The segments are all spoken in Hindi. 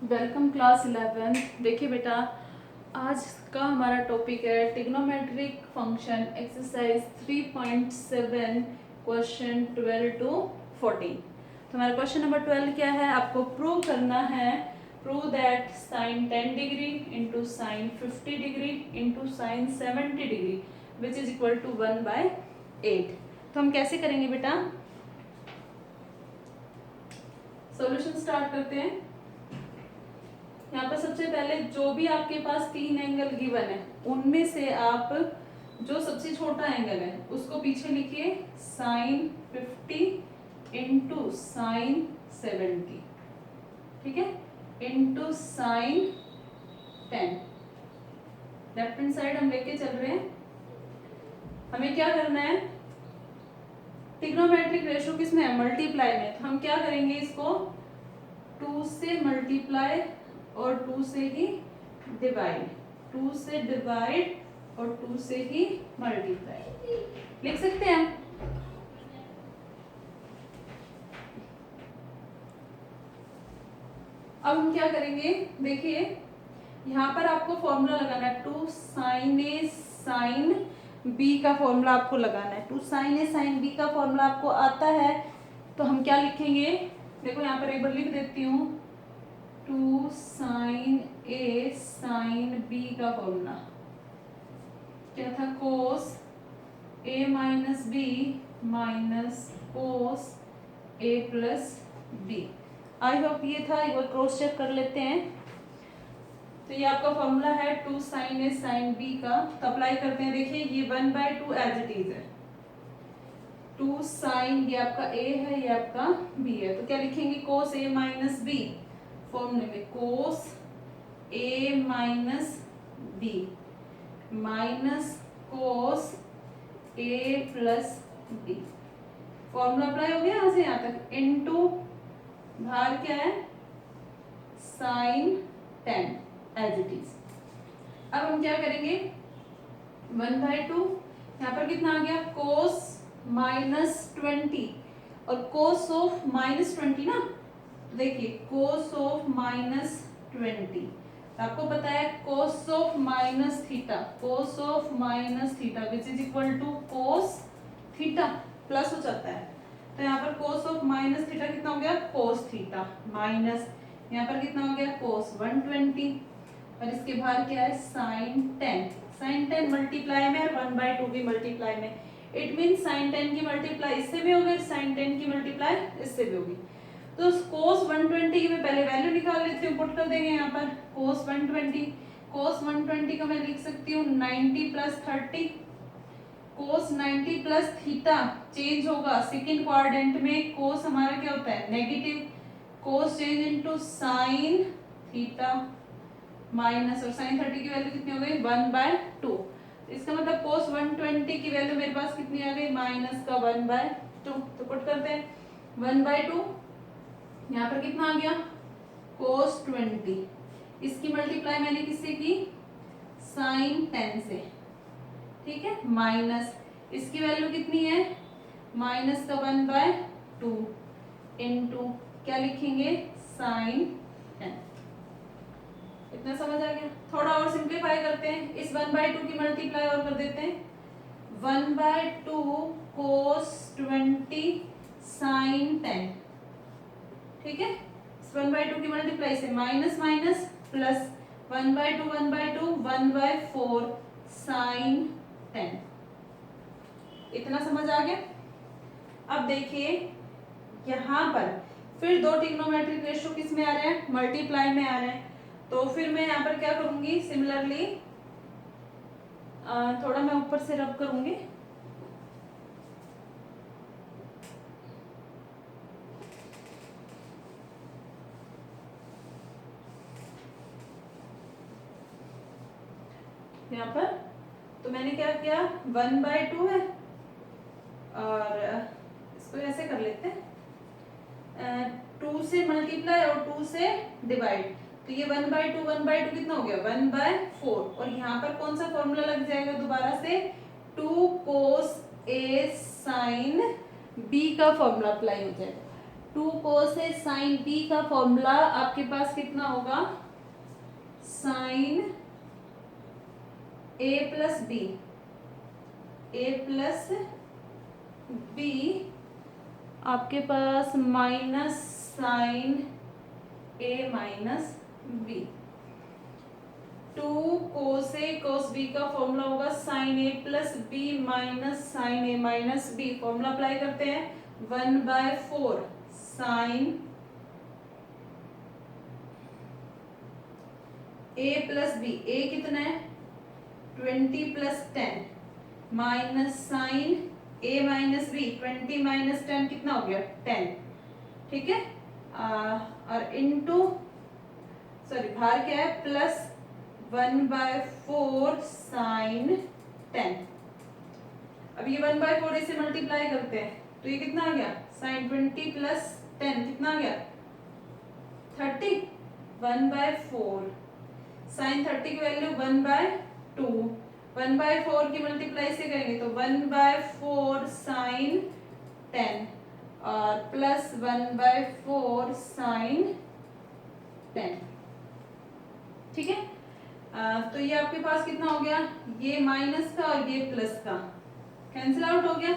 Welcome class 11। देखिए बेटा, आज का हमारा टॉपिक है trigonometric function exercise 3.7 question 12 to 14। तो हमारा क्वेश्चन नंबर 12 क्या है? आपको प्रूव करना है, prove that sine 10 degree into sine 50 degree into sine 70 degree which is equal to 1/8। तो हम कैसे करेंगे बेटा? सॉल्यूशन स्टार्ट करते हैं। यहाँ पर सबसे पहले जो भी आपके पास तीन एंगल गिवन है उनमें से आप जो सबसे छोटा एंगल है उसको पीछे लिखिए साइन 50 इंटू साइन 70, ठीक है, into sine 10। Left hand side हम लेके चल रहे हैं। हमें क्या करना है? ट्रिग्नोमेट्रिक रेशो किसमें है? मल्टीप्लाई में। तो हम क्या करेंगे? इसको 2 से मल्टीप्लाई और 2 से ही डिवाइड, 2 से डिवाइड और 2 से ही मल्टीप्लाई लिख सकते हैं। अब हम क्या करेंगे? देखिए यहाँ पर आपको फॉर्मूला लगाना है, 2 साइन ए साइन बी का फॉर्मूला आपको लगाना है। 2 साइन ए साइन बी का फॉर्मूला आपको आता है तो हम क्या लिखेंगे? देखो यहाँ पर एक बार लिख देती हूँ, 2 साइन ए साइन बी का फॉर्मूला क्या था? Cos A minus B minus cos A plus B. I hope ये था, एक बार क्रॉस चेक कर लेते हैं। तो ये आपका फॉर्मूला है 2 साइन ए साइन बी का। तो अप्लाई करते हैं। देखिए ये 1/2 एज इट इज है। 2 साइन, ये आपका ए है, ये आपका बी है। तो क्या लिखेंगे? कोस ए माइनस बी, फॉर्मूले में कोस A minus B minus cos A plus B. Formula apply हो गया यहाँ से यहाँ तक। इनटू बाहर क्या है? Sine 10 as it is. अब हम क्या करेंगे? 1/2, यहाँ पर कितना आ गया? कोस -20 और कोस ऑफ -20 ना। देखिए कोस ऑफ -20, आपको पता है cos of minus theta, cos of minus theta which is equal to cos theta, plus हो जाता है। तो यहाँ पर कोस ऑफ माइनस थीटा कितना हो गया? कोस थीटा माइनस यहाँ पर कितना हो गया? कोस 120 और इसके बाहर क्या है? साइन 10। साइन 10 मल्टीप्लाई में और 1/2 भी मल्टीप्लाई में। इट मीन साइन 10 की मल्टीप्लाई इससे भी होगी, साइन 10 की मल्टीप्लाई इससे भी होगी। तो कोस 120 की मैं पहले वैल्यू निकाल लेती हूँ, पुट कर देंगे यहाँ पर। कोस 120, कोस 120 को मैं लिख सकती हूँ 90 plus 30। Cos 90 plus theta change होगा सेकेंड क्वाड्रेंट में। कोस हमारा क्या होता है? Negative. Cos change into sine theta minus, और साइन 30 की वैल्यू कितनी हो गई? 1/2। इसका मतलब कोस 120 की वैल्यू मेरे पास कितनी आ गई? माइनस का 1/2। तो पुट करते हैं 1/2। यहाँ पर कितना आ गया? कोस 20। इसकी मल्टीप्लाई मैंने किससे की? साइन 10 से, ठीक है, माइनस इसकी वैल्यू कितनी है? माइनस का 1/2 इनटू क्या लिखेंगे? साइन 10। इतना समझ आ गया? थोड़ा और सिंप्लीफाई करते हैं। इस 1/2 की मल्टीप्लाई और कर देते हैं। 1/2 कोस 20 साइन 10, ठीक है। 1/2 की मल्टीप्लाई से माइनस माइनस प्लस 1/2 1/2 1/4 साइन 10। इतना समझ आ गया? अब देखिए यहाँ पर फिर दो ट्रिग्नोमेट्रिक रेशियो किस में आ रहे हैं? मल्टीप्लाई में आ रहे हैं। तो फिर मैं यहाँ पर क्या करूंगी? सिमिलरली थोड़ा मैं ऊपर से रब करूंगी। यहाँ पर तो मैंने क्या किया? 1/2 है और इसको ऐसे कर लेते हैं, 2 से मल्टीप्लाई और 2 से डिवाइड। तो ये 1/2 कितना हो गया? 1/4। और यहाँ पर कौन सा फॉर्मूला लग जाएगा दोबारा से? 2 कोस ए साइन बी का फॉर्मूला अप्लाई हो जाएगा। 2 cos ए साइन बी का फॉर्मूला आपके पास कितना होगा, साइन ए प्लस बी, ए प्लस बी आपके पास माइनस साइन ए माइनस बी। 2 cos ए cos बी का फॉर्मूला होगा साइन ए प्लस बी माइनस साइन ए माइनस बी। फॉर्मूला अप्लाई करते हैं, 1/4 साइन ए प्लस बी, ए कितना है 20 प्लस 10 माइनस साइन ए माइनस बी, 20 माइनस 10 कितना हो गया 10, ठीक है। और इनटू सॉरी बाहर क्या है प्लस 1/4 साइन 10। अब ये 1/4 से मल्टीप्लाई करते हैं तो ये कितना आ गया, साइन 20 प्लस 10 कितना आ गया 30, 1/4 साइन 30 की वैल्यू 1/2, 1/4 की मल्टीप्लाई से करेंगे तो 1/4 साइन 10 और प्लस 1/4 साइन 10, ठीक है। तो ये आपके पास कितना हो गया, ये माइनस का और ये प्लस का कैंसिल आउट हो गया,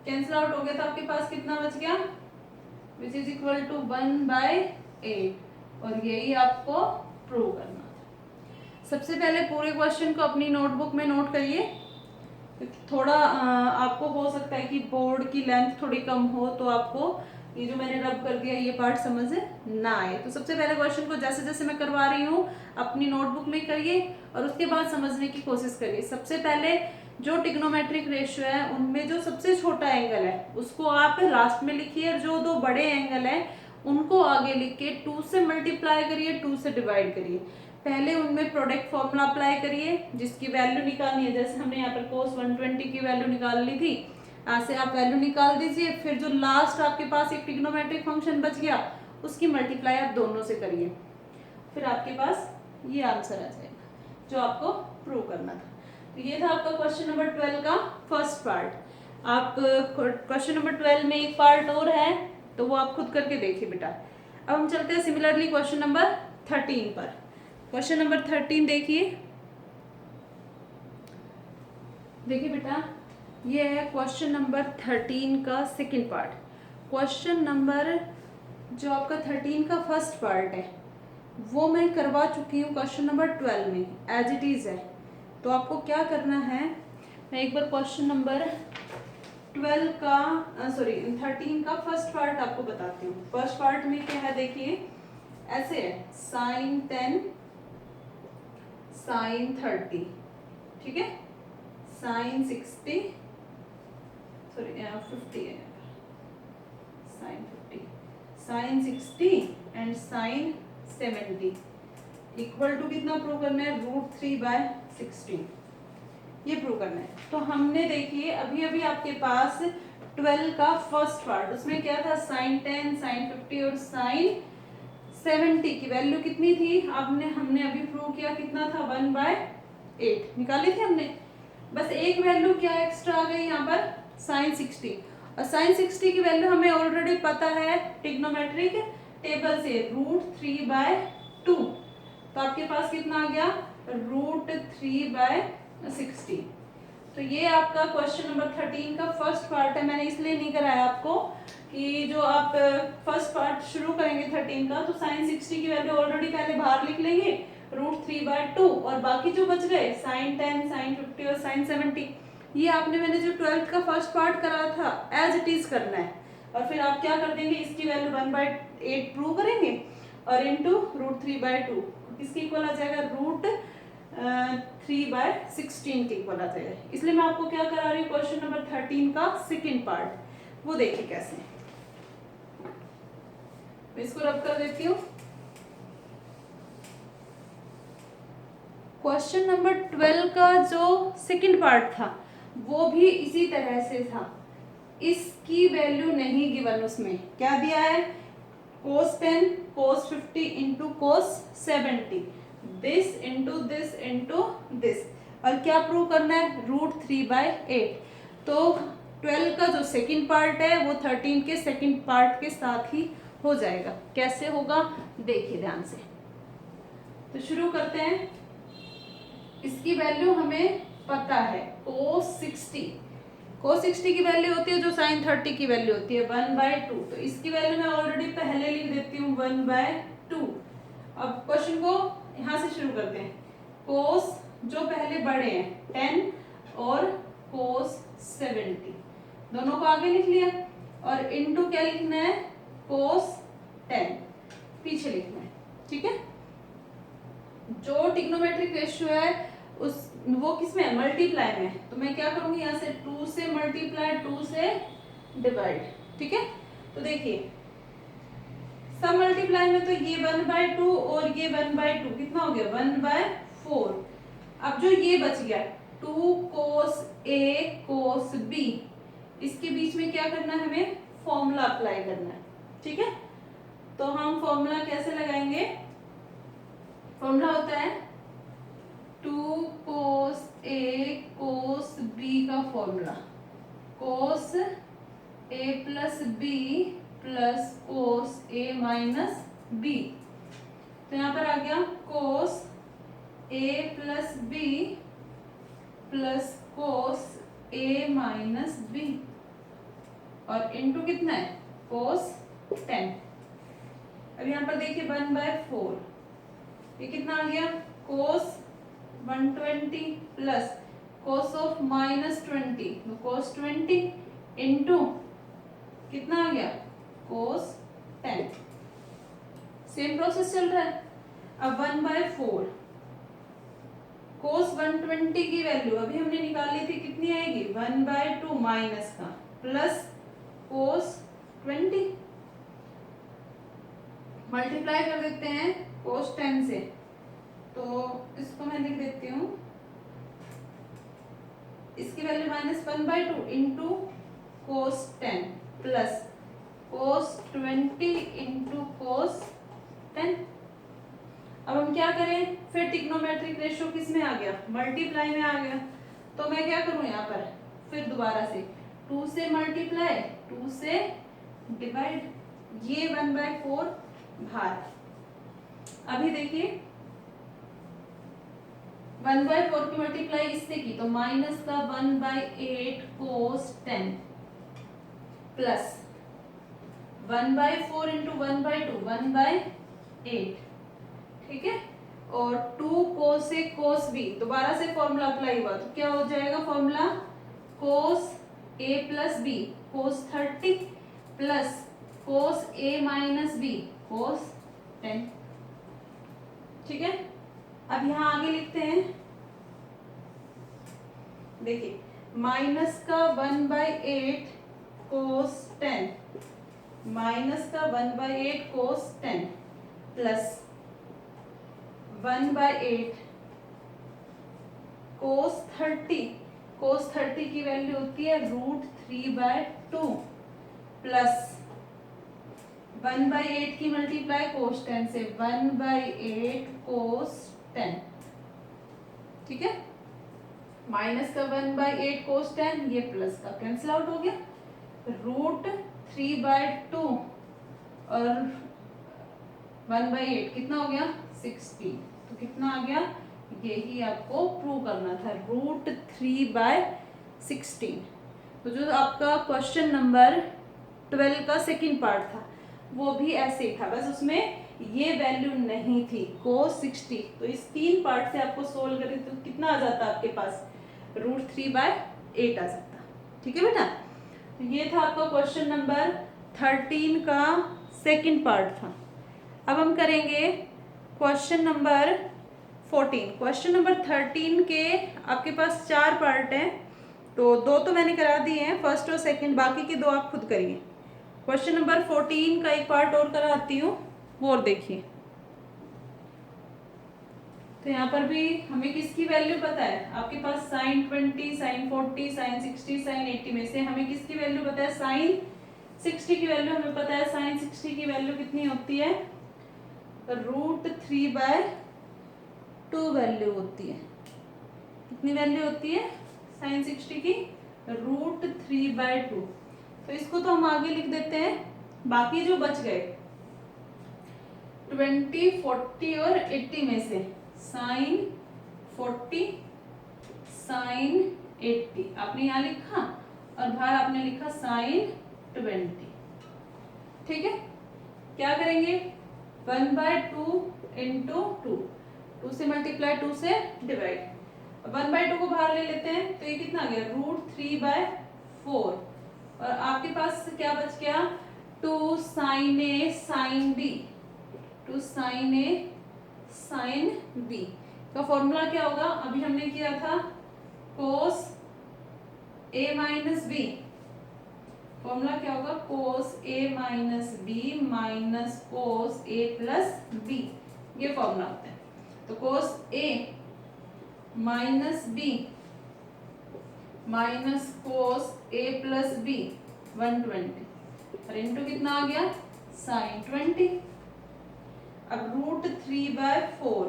कैंसिल आउट हो गया तो आपके पास कितना बच गया, विच इज इक्वल टू 1/8 और यही आपको प्रूव करना था। सबसे पहले पूरे क्वेश्चन को अपनी नोटबुक में नोट करिए, थोड़ा आपको हो सकता है कि बोर्ड की लेंथ थोड़ी कम हो तो आपको ये जो मैंने रब कर दिया ये पार्ट समझ ना आए। तो सबसे पहले क्वेश्चन को जैसे जैसे मैं करवा रही हूँ अपनी नोटबुक में करिए और उसके बाद समझने की कोशिश करिए। सबसे पहले जो ट्रिग्नोमेट्रिक रेशियो है उनमें जो सबसे छोटा एंगल है उसको आप लास्ट में लिखिए और जो दो बड़े एंगल हैं उनको आगे लिख के 2 से मल्टीप्लाई करिए, 2 से डिवाइड करिए। पहले उनमें प्रोडक्ट फॉर्मूला अप्लाई करिए जिसकी वैल्यू निकालनी है, जैसे हमने यहाँ पर cos 120 की वैल्यू निकाल ली थी, ऐसे आप वैल्यू निकाल दीजिए। फिर जो लास्ट आपके पास एक ट्रिग्नोमेट्रिक फंक्शन बच गया उसकी मल्टीप्लाई आप दोनों से करिए, फिर आपके पास ये आंसर आ जाएगा जो आपको प्रूव करना था। तो ये था आपका क्वेश्चन नंबर 12 का फर्स्ट पार्ट। आप क्वेश्चन नंबर 12 में एक पार्ट और है तो वो आप खुद करके देखिए बेटा। अब हम चलते हैं सिमिलरली क्वेश्चन नंबर 13 पर। क्वेश्चन नंबर 13 देखिए, देखिए बेटा ये है क्वेश्चन नंबर 13 का सेकंड पार्ट। क्वेश्चन नंबर जो आपका 13 का फर्स्ट पार्ट है वो मैं करवा चुकी हूँ क्वेश्चन नंबर 12 में, एज इट इज़ है। तो आपको क्या करना है, मैं एक बार क्वेश्चन नंबर 12 का 13 का फर्स्ट पार्ट आपको बताती हूँ। फर्स्ट पार्ट में क्या है देखिए, ऐसे है साइन 10 साइन 30, ठीक है, साइन 60 50 है, sine 50 sine 60 and sine 70 equal to कितना प्रूव करना है, √3/16 ये प्रूव करना है। तो हमने देखिए अभी अभी आपके पास 12 का फर्स्ट पार्ट, उसमें क्या था साइन 10 साइन 50 और साइन 70 की वैल्यू कितनी थी, हमने अभी प्रूव किया कितना था 1/8 निकाली थी हमने। बस एक वैल्यू क्या एक्स्ट्रा आ गई यहाँ पर साइन 60, और साइन 60 की वैल्यू हमें ऑलरेडी पता है ट्रिग्नोमेट्रिक टेबल से √3/2। तो आपके पास कितना आ गया √3/60। तो ये आपका क्वेश्चन नंबर 13 का फर्स्ट पार्ट है। मैंने इसलिए नहीं कराया आपको कि जो आप फर्स्ट पार्ट शुरू करेंगे 13 का तो साइन 60 की वैल्यू ऑलरेडी पहले बाहर लिख लेंगे √3/2 और बाकी जो बच गए साइन 10 साइन 50 और साइन 70 ये मैंने जो 12th का फर्स्ट पार्ट करा था एज इट इज करना है। और फिर आप क्या कर देंगे, इसकी वैल्यू 1/8 प्रूव करेंगे और इनटू √3/2 किसके इक्वल आ जाएगा, √3/16 के इक्वल आ जाएगा। इसलिए मैं आपको क्या करा रही हूँ क्वेश्चन नंबर 13 का सेकेंड पार्ट, वो देखिए कैसे। मैं इसको रब कर देती हूँ। क्वेश्चन नंबर 12 का जो सेकंड पार्ट था वो भी इसी तरह से था। इसकी वैल्यू नहीं गिवन, उसमें क्या दिया है cos 10 cos 50 into cos 70 this into this into this, और क्या प्रूव करना है √3/8। तो 12 का जो सेकंड पार्ट है वो 13 के सेकंड पार्ट के साथ ही हो जाएगा। कैसे होगा देखिए ध्यान से। तो शुरू करते हैं। इसकी वैल्यू हमें पता है cos 60। cos 60 की वैल्यू होती है जो sin 30 की वैल्यू होती है 1/2। तो इसकी वैल्यू मैं ऑलरेडी पहले लिख देती हूँ 1/2। अब क्वेश्चन को यहाँ से शुरू करते हैं। cos जो पहले बड़े हैं 10 और cos 70 दोनों को आगे लिख लिया और इनटू क्या लिखना है cos 10 पीछे लिखना है। ठीक है, जो ट्रिग्नोमेट्रिक रेशियो है उस वो किसमें है मल्टीप्लाई में है। तो मैं क्या करूंगी यहाँ से 2 से मल्टीप्लाई 2 से डिवाइड। ठीक है, तो देखिए सब मल्टीप्लाई में तो ये 1/2 और ये 1/2 कितना हो गया 1/4। अब जो ये बच गया 2 cos A cos B इसके बीच में क्या करना है हमें फॉर्मूला अप्लाई करना है। ठीक है, तो हम फॉर्मूला कैसे लगाएंगे। फॉर्मूला होता है 2 cos A cos B का formula cos A plus B plus cos A minus B। तो यहाँ पर आ गया cos A plus B plus cos A minus B और इनटू कितना है cos 10। अब यहाँ पर देखिए 1/4 ये कितना आ गया cos 120 प्लस cos ऑफ -20 तो cos 20 इंटू कितना आ गया cos 10। सेम प्रोसेस चल रहा है। अब 1/4 cos 120 की वैल्यू अभी हमने निकाली थी कितनी आएगी 1/2 माइनस का प्लस cos 20 मल्टीप्लाई कर देते हैं cos 10 से। तो इसको मैं लिख देती हूँ इसकी value -1/2 into cos 10 plus cos 20 into cos 10। अब हम क्या करें फिर ट्रिग्नोमेट्रिक रेशियो किस में आ गया मल्टीप्लाई में आ गया। तो मैं क्या करूं यहाँ पर फिर दोबारा से 2 से मल्टीप्लाई 2 से डिवाइड ये 1/4 भार। अभी देखिए 1/4 की मल्टीप्लाई इससे की तो माइनस का 1/8 cos 10 प्लस 1/4 इंटू 1/2 1/8। ठीक है, और 2 cos से cos b दोबारा से फॉर्मूला अप्लाई हुआ तो क्या हो जाएगा formula cos a plus b cos 30 plus cos a minus b cos 10। ठीक है, अब यहाँ आगे लिखते हैं। देखिए माइनस का 1/8 cos 10 माइनस का 1/8 cos 10 प्लस 1/8 cos 30 की वैल्यू होती है √3/2 प्लस 1/8 की मल्टीप्लाई cos 10 से 1/8 cos 10। ठीक है, माइनस का 1/8 cos 10 ये प्लस का कैंसिल आउट हो गया √3/2 और 1/8 कितना हो गया 16। तो कितना आ गया यही आपको प्रूव करना था √3/16। तो जो आपका क्वेश्चन नंबर 12 का सेकंड पार्ट था वो भी ऐसे ही था, बस उसमें ये वैल्यू नहीं थी cos 60। तो इस 3 पार्ट से आपको सोल्व करें तो कितना आ जाता आपके पास √3/8 आ जाता। ठीक है बेटा, तो ये था आपका क्वेश्चन नंबर 13 का सेकंड पार्ट था। अब हम करेंगे क्वेश्चन नंबर 14। क्वेश्चन नंबर 13 के आपके पास 4 पार्ट हैं, तो 2 तो मैंने करा दिए हैं फर्स्ट और सेकंड, बाकी के 2 आप खुद करिए। क्वेश्चन नंबर 14 का एक पार्ट और कराती हूँ वो और देखिए। तो यहाँ पर भी हमें किसकी वैल्यू पता है आपके पास sin 20 sin 40 sin 60 sin 80 में से हमें किसकी वैल्यू पता है sin 60 की वैल्यू हमें पता है। sin 60 की वैल्यू कितनी होती है √3/2 वैल्यू होती है। कितनी वैल्यू होती है sin 60 की √3/2। तो इसको तो हम आगे लिख देते हैं। बाकी जो बच गए 20, 40 और 80 में से sin 40 sin 80 आपने यहाँ लिखा और बाहर आपने लिखा sin 20। ठीक है, क्या करेंगे 1/2 इंटू 2 से मल्टीप्लाई 2 से डिवाइड, 1/2 को बाहर ले लेते हैं तो ये कितना आ गया √3/4। और आपके पास क्या बच गया 2 sin A sin B, 2 sin A sin B का फॉर्मूला क्या होगा, अभी हमने किया था cos A minus B, formula क्या होगा cos A minus B minus cos A plus B, ये फॉर्मूला होता है। तो cos A minus B minus cos A plus B 120 और इंटू कितना आ गया sin 20। अब √3/4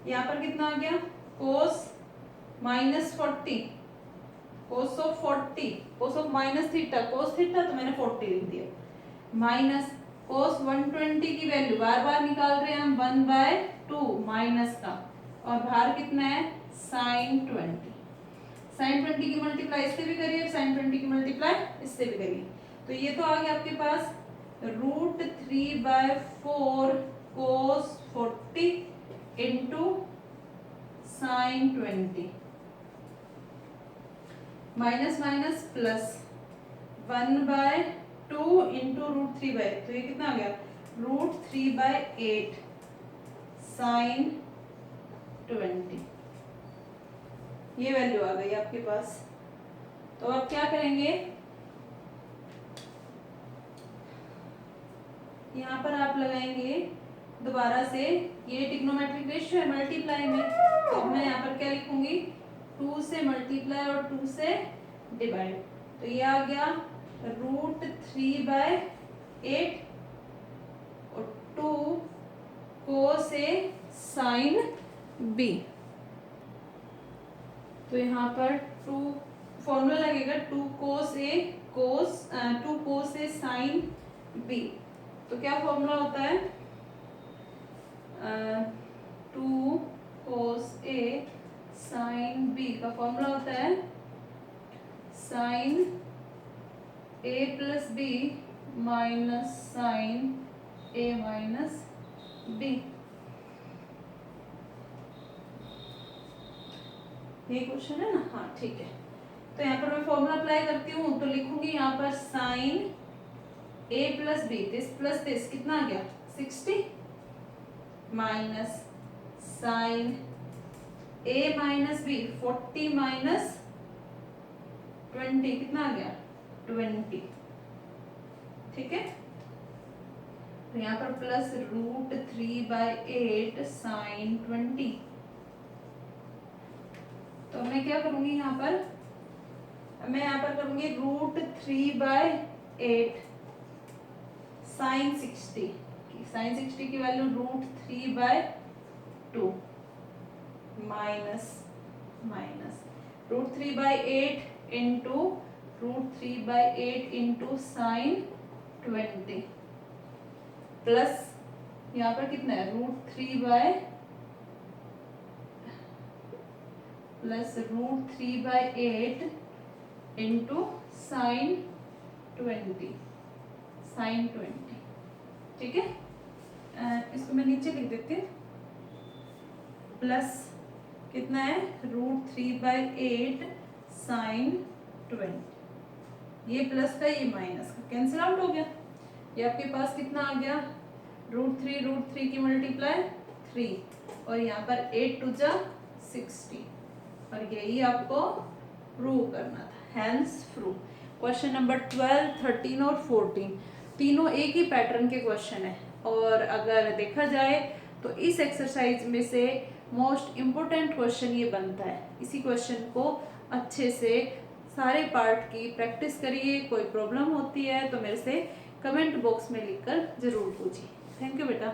यहाँ पर कितना आ गया cos minus 40, cos of 40, cos of minus theta, cos theta तो मैंने 40 लिख दिया, माइनस cos 120 की वैल्यू बार बार निकाल रहे हैं हम 1/2 माइनस का, और बाहर कितना है sin 20। sin 20 की मल्टीप्लाई इससे भी करिए, sin 20 की मल्टीप्लाई इससे भी करिए, तो ये तो आ गया आपके पास √3/4 cos 40 into sin 20 minus minus plus 1/2 into √3/, तो ये कितना आ गया √3/8 sin 20, ये वैल्यू आ गई आपके पास। तो अब क्या करेंगे, यहाँ पर आप लगाएंगे दोबारा से, ये ट्रिग्नोमेट्रिक रेशियो है मल्टीप्लाई में, तो मैं यहाँ पर क्या लिखूंगी 2 से मल्टीप्लाई और 2 से डिवाइड, तो ये आ गया √3/8 और 2 cos A sin B। तो यहाँ पर 2 फॉर्मूला लगेगा 2 cos A sin B। तो क्या फॉर्मूला होता है 2 cos A sin B का फॉर्मूला होता है sin A plus B minus sin A minus B। ये क्वेश्चन है ना, हाँ ठीक है। तो यहाँ पर मैं फॉर्मूला अप्लाई करती हूँ, तो लिखूंगी यहाँ पर sin A plus B, this plus this कितना आ गया 60 minus sin A minus B 40 minus 20 कितना आ गया 20। ठीक है, तो यहाँ पर प्लस √3/8 sin 20। तो मैं क्या करूंगी यहाँ पर, मैं यहाँ पर करूंगी √3/8 sin 60, sin 60 की value √3/2 minus minus √3/8 into √3/8 into sin 20 plus यहाँ पर कितना है √3/8 इंटू sin 20 sin 20। ठीक है, इसको मैं नीचे लिख देती हूँ, प्लस कितना है √3/8 sin 20, ये प्लस का ये माइनस का कैंसिल आउट हो गया, ये आपके पास कितना आ गया √3 की मल्टीप्लाई 3 और यहाँ पर 8 2 जा 60, और यही आपको प्रूव करना था, हैंस प्रूव। क्वेश्चन नंबर 12, 13 और 14 तीनों एक ही पैटर्न के क्वेश्चन है, और अगर देखा जाए तो इस एक्सरसाइज में से मोस्ट इम्पोर्टेंट क्वेश्चन ये बनता है। इसी क्वेश्चन को अच्छे से सारे पार्ट की प्रैक्टिस करिए, कोई प्रॉब्लम होती है तो मेरे से कमेंट बॉक्स में लिखकर जरूर पूछिए। थैंक यू बेटा।